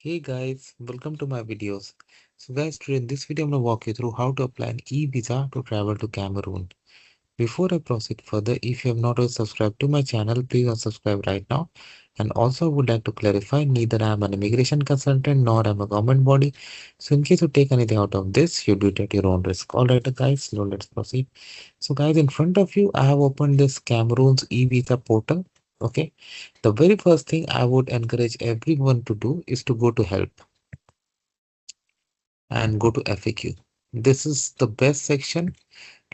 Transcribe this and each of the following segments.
Hey guys, welcome to my videos. So guys, today in this video I'm going to walk you through how to apply an e-visa to travel to Cameroon. Before I proceed further, if you have not already subscribed to my channel, please unsubscribe right now. And also I would like to clarify, neither I am an immigration consultant nor am a government body. So in case you take anything out of this, you do it at your own risk. Alright guys, so let's proceed. So guys, in front of you, I have opened this Cameroon's e-visa portal. Okay. The very first thing I would encourage everyone to do is to go to help and go to FAQ. This is the best section,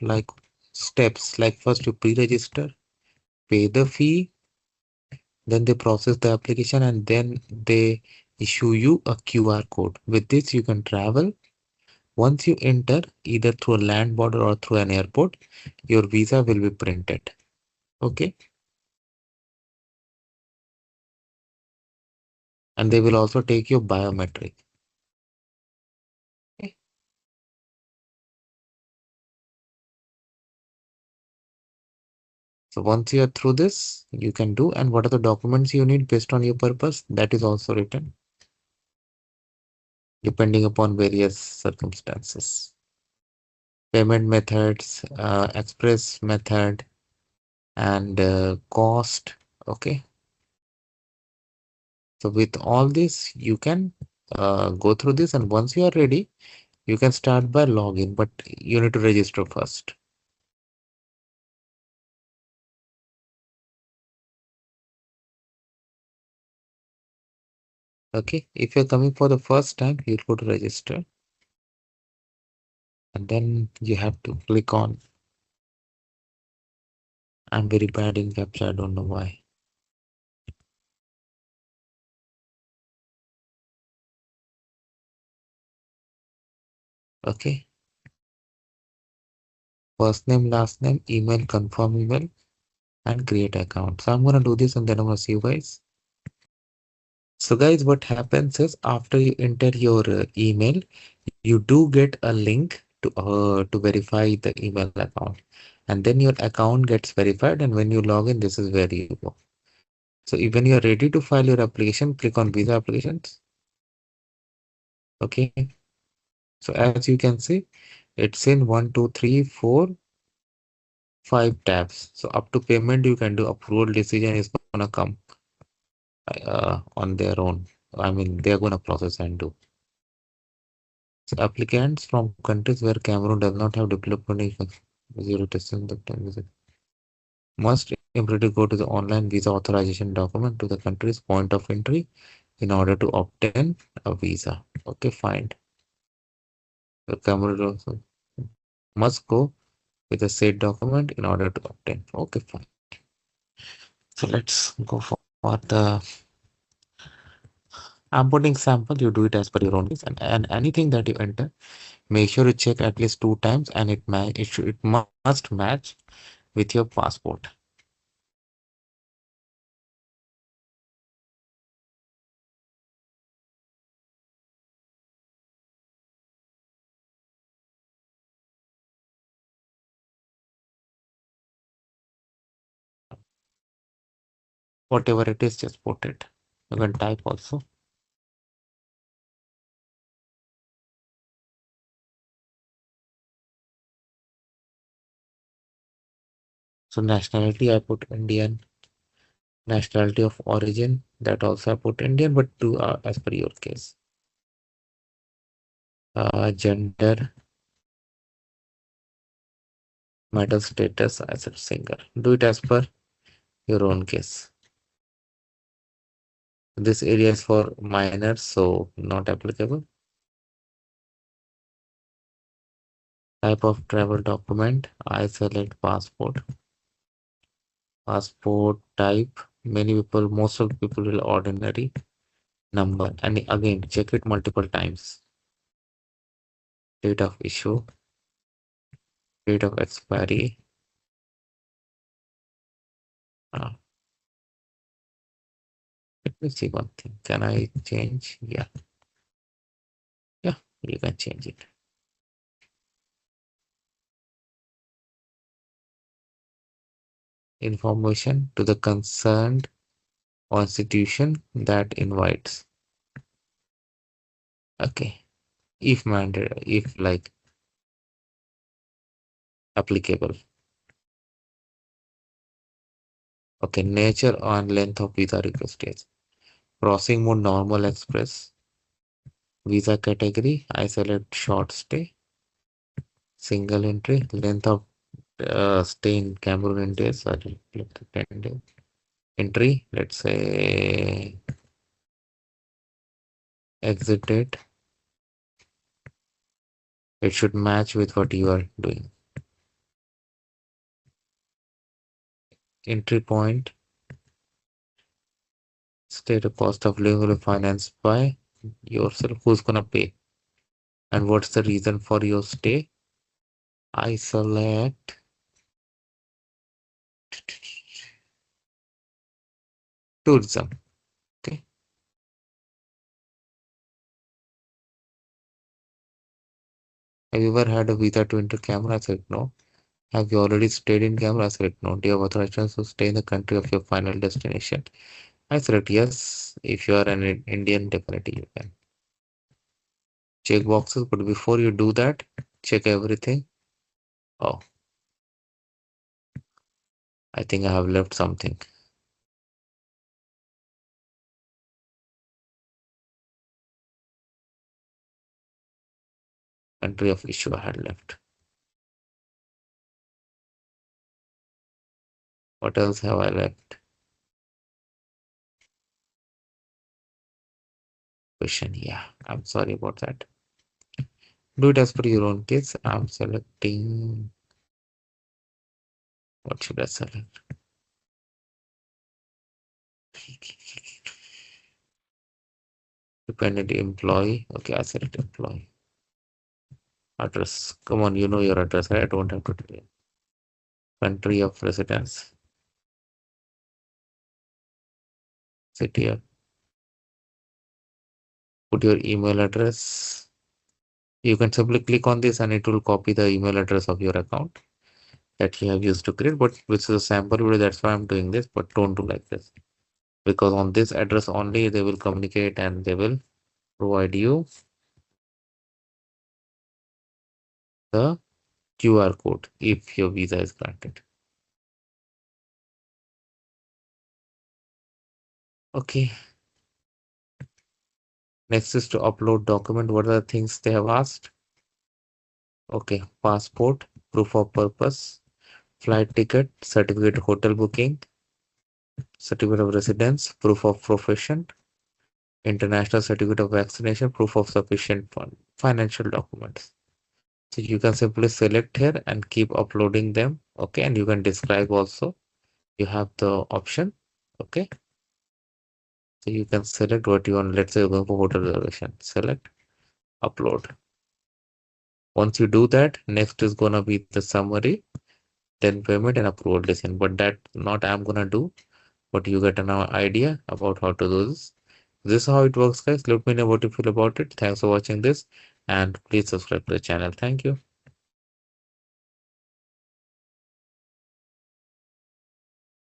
like steps, like first you pre-register, pay the fee, then they process the application and then they issue you a QR code. With this, you can travel. Once you enter either through a land border or through an airport, your visa will be printed. Okay. And they will also take your biometric. Okay. So once you are through this, you can do, and what are the documents you need based on your purpose, that is also written depending upon various circumstances. Payment methods, express method, and cost. Okay. So with all this, you can go through this, and once you are ready, you can start by login, but you need to register first. Okay. If you're coming for the first time, you'll go to register, and then you have to click on. I'm very bad in captcha. I don't know why. Okay. First name, last name, email, confirm email, and create account. So I'm gonna do this and then I'm gonna see you guys. So guys, what happens is after you enter your email, you do get a link to verify the email account, and then your account gets verified. And when you log in, this is where you go. So when you are ready to file your application, click on visa applications. Okay. So as you can see, it's in 1, 2, 3, 4, 5 tabs. So up to payment, you can do approval decision is gonna come on their own. I mean, they're gonna process and do. So applicants from countries where Cameroon does not have diplomatic zero testing the time visit must immediately go to the online visa authorization document to the country's point of entry in order to obtain a visa. Okay, fine. The Cameroon also must go with a said document in order to obtain. Okay, fine. So let's go for the I'm putting sample. You do it as per your own case, and anything that you enter, make sure you check at least 2 times, and it must match with your passport. Whatever it is, just put it. You can type also. So nationality, I put Indian. Nationality of origin, that also I put Indian, but do as per your case. Gender, marital status as a single. Do it as per your own case. This area is for minors, so not applicable. Type of travel document, I select passport. Passport type, most of the people will ordinary. Number, and again, check it multiple times. Date of issue, date of expiry. Uh, Let me see one thing. Can I change? Yeah. Yeah, you can change it. Information to the concerned institution that invites. Okay, if mandatory, if like applicable. Okay, nature and length of visa request days. Crossing mode normal express. Visa category, I select short stay. Single entry, length of stay in Cameroon in days, I select 10 days. Entry, let's say exit date. It should match with what you are doing. Entry point, state the cost of living will be financed by yourself. Who's gonna pay? And what's the reason for your stay? I select tourism. Okay. Have you ever had a visa to enter Cameroon? I select no. Have you already stayed in Cameroon? I select no. Do you have authorization to stay in the country of your final destination? I select yes. If you are an Indian, definitely you can. Check boxes, but before you do that, check everything. Oh, I think I have left something. Country of issue I had left. What else have I left? Question. Yeah, I'm sorry about that. Do it as per your own case. I'm selecting. What should I select? Dependent employee. Okay, I select employee. Address. Come on, you know your address, right? I don't have to tell you. Country of residence. City of. Put your email address. You can simply click on this and it will copy the email address of your account that you have used to create. But this is a sample video, that's why I'm doing this. But don't do like this, because on this address only they will communicate and they will provide you the QR code if your visa is granted. Okay. Next is to upload document. What are the things they have asked? Okay. Passport, proof of purpose, flight ticket, certificate of hotel booking, certificate of residence, proof of profession, international certificate of vaccination, proof of sufficient fund, financial documents. So you can simply select here and keep uploading them. Okay. And you can describe also. You have the option. Okay. So you can select what you want. Let's say go for hotel reservation. Select, upload. Once you do that, next is gonna be the summary, then payment and approval decision. But that not I'm gonna do, but you get an idea about how to do this. This is how it works, guys. Let me know what you feel about it. Thanks for watching this, and please subscribe to the channel. Thank you.